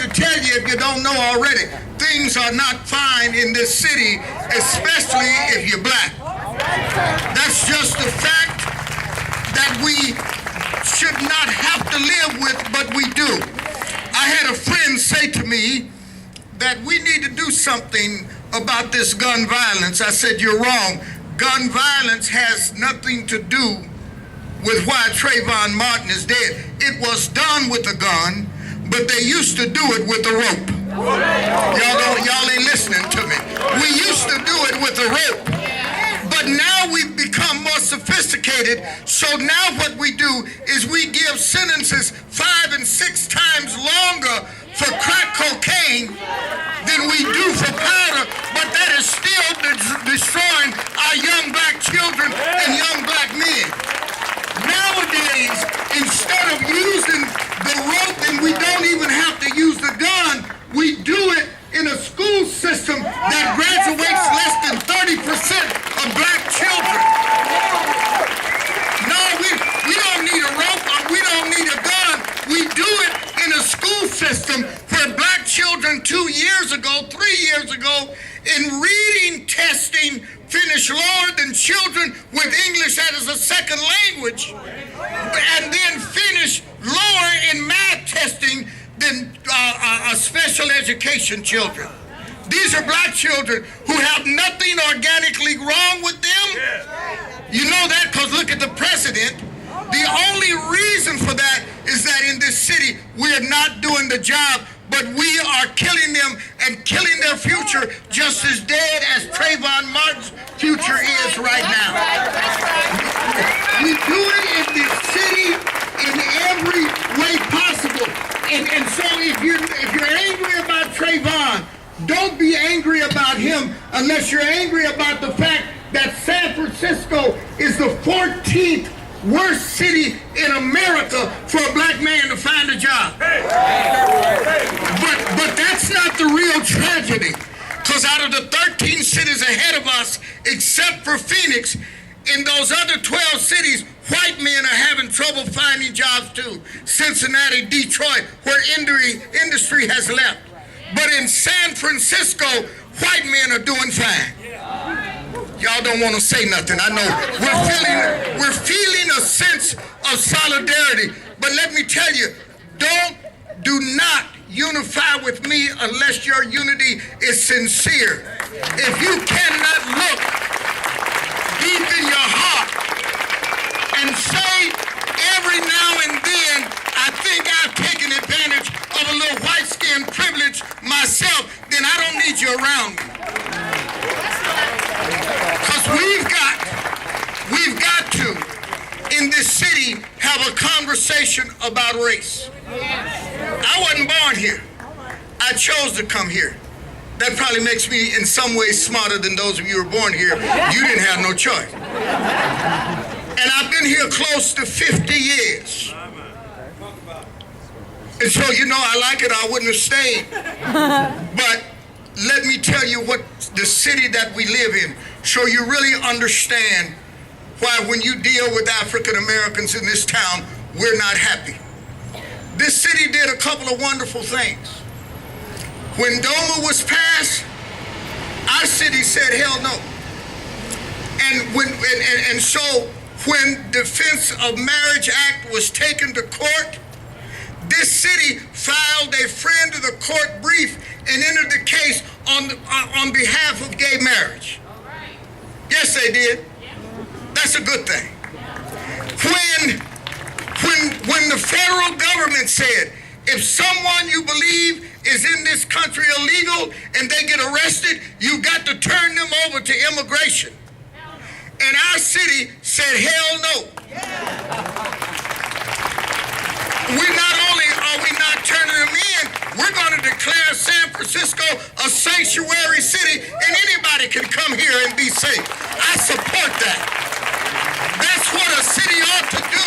to tell you, if you don't know already, things are not fine in this city, especially if you're black. That's just a fact that we should not have to live with, but we do. I had a friend say to me that we need to do something about this gun violence. I said, you're wrong. Gun violence has nothing to do with why Trayvon Martin is dead. It was done with a gun, but they used to do it with a rope. Y'all ain't listening to me. We used to do it with a rope. But now we've become more sophisticated, so now what we do is we give sentences 5 and 6 times longer for crack cocaine than we do for powder, but that is still destroying our young black children and young black men. Nowadays, instead of using the rope, and we don't even have to use the gun, we do it in a school system that graduates less than 30% of black children. No, we don't need a rope or we don't need a gun. We do it in a school system where black children 2 years ago, 3 years ago, in reading testing, finished lower than children with English as a second language, and then finished lower in math testing than special education children. These are black children who have nothing organically wrong with them. You know that because look at the president. The only reason for that is that in this city we're not doing the job, but we are killing them and killing their future just as dead as Trayvon Martin's future is right now. We do it in this city in every way possible. And so if you're angry about Trayvon, don't be angry about him unless you're angry about the fact that San Francisco is the 14th worst city in America for a black man to find a job. But that's not the real tragedy. Because out of the 13 cities ahead of us, except for Phoenix, in those other 12 cities, white men are having trouble finding jobs too. Cincinnati, Detroit, where industry has left. But in San Francisco, white men are doing fine. Y'all don't want to say nothing. I know we're feeling a sense of solidarity. But let me tell you, do not unify with me unless your unity is sincere. If you cannot look deep in your heart and say every now and then, I think I've taken advantage of a little white skin privilege myself, then I don't need you around me. Because we've got to, in this city, have a conversation about race. I wasn't born here. I chose to come here. That probably makes me in some ways smarter than those of you who were born here. You didn't have no choice. And I've been here close to 50 years. And so, you know, I like it, I wouldn't have stayed. But let me tell you what the city that we live in, so you really understand why when you deal with African Americans in this town, we're not happy. This city did a couple of wonderful things. When DOMA was passed, our city said, hell no. And so when Defense of Marriage Act was taken to court, this city filed a friend of the court brief and entered the case on behalf of gay marriage. Yes, they did. That's a good thing. When the federal government said, if someone you believe is in this country illegal and they get arrested, you got to turn them over to immigration. And our city said, hell no. Not only are we not turning them in, we're going to declare San Francisco a sanctuary city, and anybody can come here and be safe. I support that. That's what a city ought to do.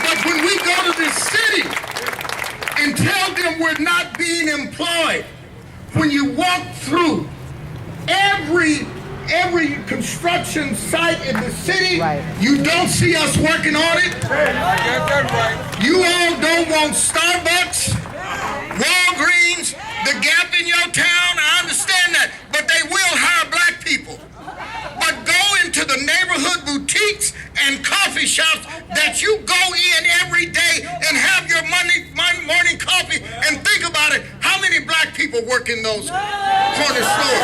But when we go to this city and tell them we're not being employed, when you walk through every construction site in the city, right, you don't see us working on it. You all don't want Starbucks. Walgreens, the Gap in your town, I understand that, but they will hire black people. But go into the neighborhood boutiques and coffee shops that you go in every day and have your morning coffee and think about it. How many black people work in those corner stores?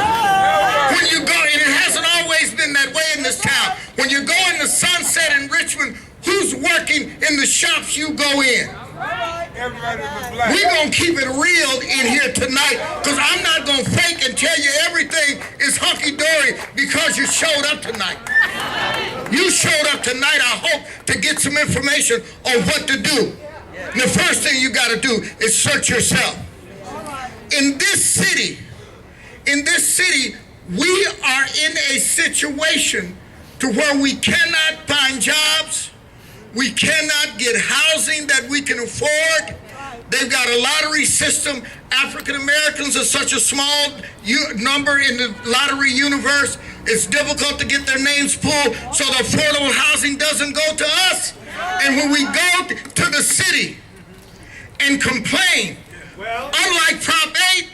When you go, and it hasn't always been that way in this town. When you go in the Sunset in Richmond, who's working in the shops you go in? We're going to keep it real in here tonight, because I'm not going to fake and tell you everything is hunky-dory because you showed up tonight. You showed up tonight, I hope, to get some information on what to do. And the first thing you got to do is search yourself. In this city, we are in a situation to where we cannot find jobs. We cannot get housing that we can afford. They've got a lottery system. African Americans are such a small number in the lottery universe. It's difficult to get their names pulled, so the affordable housing doesn't go to us. And when we go to the city and complain, unlike Prop 8,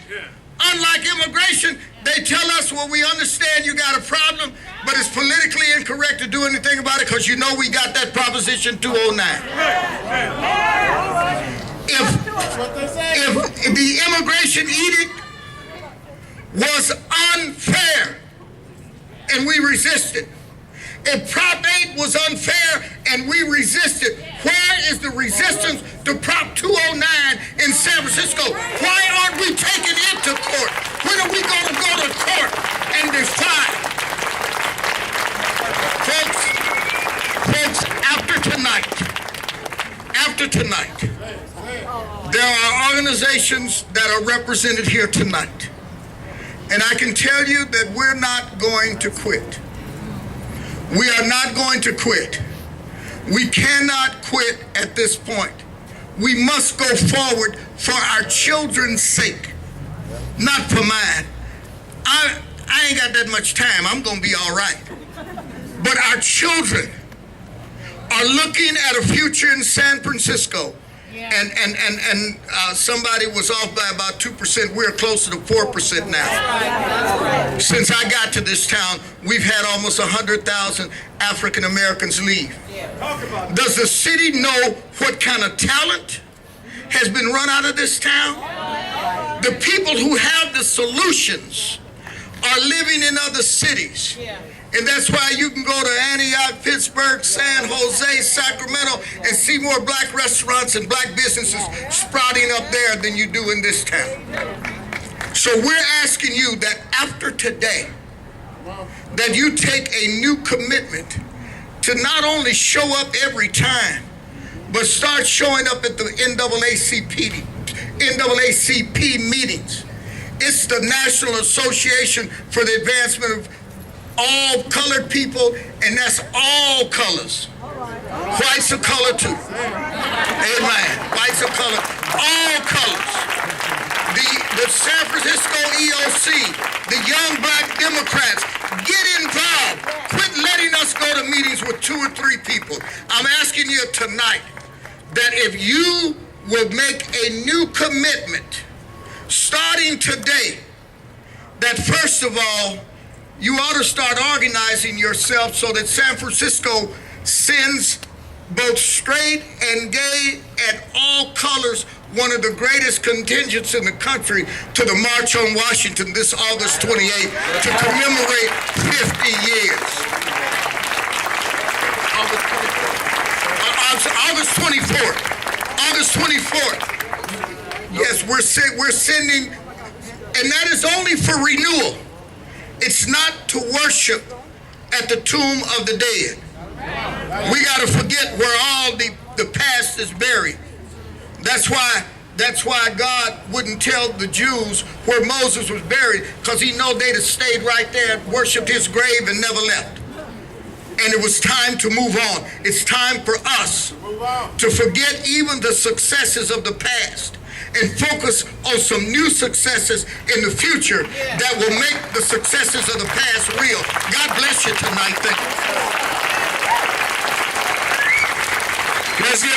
unlike immigration, they tell us, well, we understand you got a problem, but it's politically incorrect to do anything about it because you know we got that Proposition 209. If the immigration edict was unfair and we resisted, if Prop 8 was unfair and we resisted, where is the resistance to Prop 209 in San Francisco? Why aren't we taking it to court? When are we going to go to court and defy? Folks, after tonight, there are organizations that are represented here tonight. And I can tell you that we're not going to quit. We are not going to quit. We cannot quit at this point. We must go forward for our children's sake, not for mine. I ain't got that much time. I'm going to be all right. But our children are looking at a future in San Francisco. And somebody was off by about 2%. We're closer to 4% now. Since I got to this town, we've had almost 100,000 African Americans leave. Does the city know what kind of talent has been run out of this town? The people who have the solutions are living in other cities. And that's why you can go to Antioch, Pittsburgh, San Jose, Sacramento, and see more black restaurants and black businesses sprouting up there than you do in this town. So we're asking you that after today, that you take a new commitment to not only show up every time, but start showing up at the NAACP meetings. It's the National Association for the Advancement of all colored people, and that's all colors. White's a color too. Amen. White's a color. All colors. The San Francisco EOC, the Young Black Democrats, get involved. Quit letting us go to meetings with 2 or 3 people. I'm asking you tonight that if you will make a new commitment starting today, that first of all, you ought to start organizing yourself so that San Francisco sends both straight and gay and all colors, one of the greatest contingents in the country, to the March on Washington this August 28th to commemorate 50 years. August 24th. August 24th. Yes, we're sending, and that is only for renewal. It's not to worship at the tomb of the dead. We got to forget where all the past is buried. That's why God wouldn't tell the Jews where Moses was buried, because he know they'd have stayed right there and worshiped his grave and never left. And it was time to move on. It's time for us to forget even the successes of the past and focus on some new successes in the future that will make the successes of the past real. God bless you tonight. Thank you. Let's give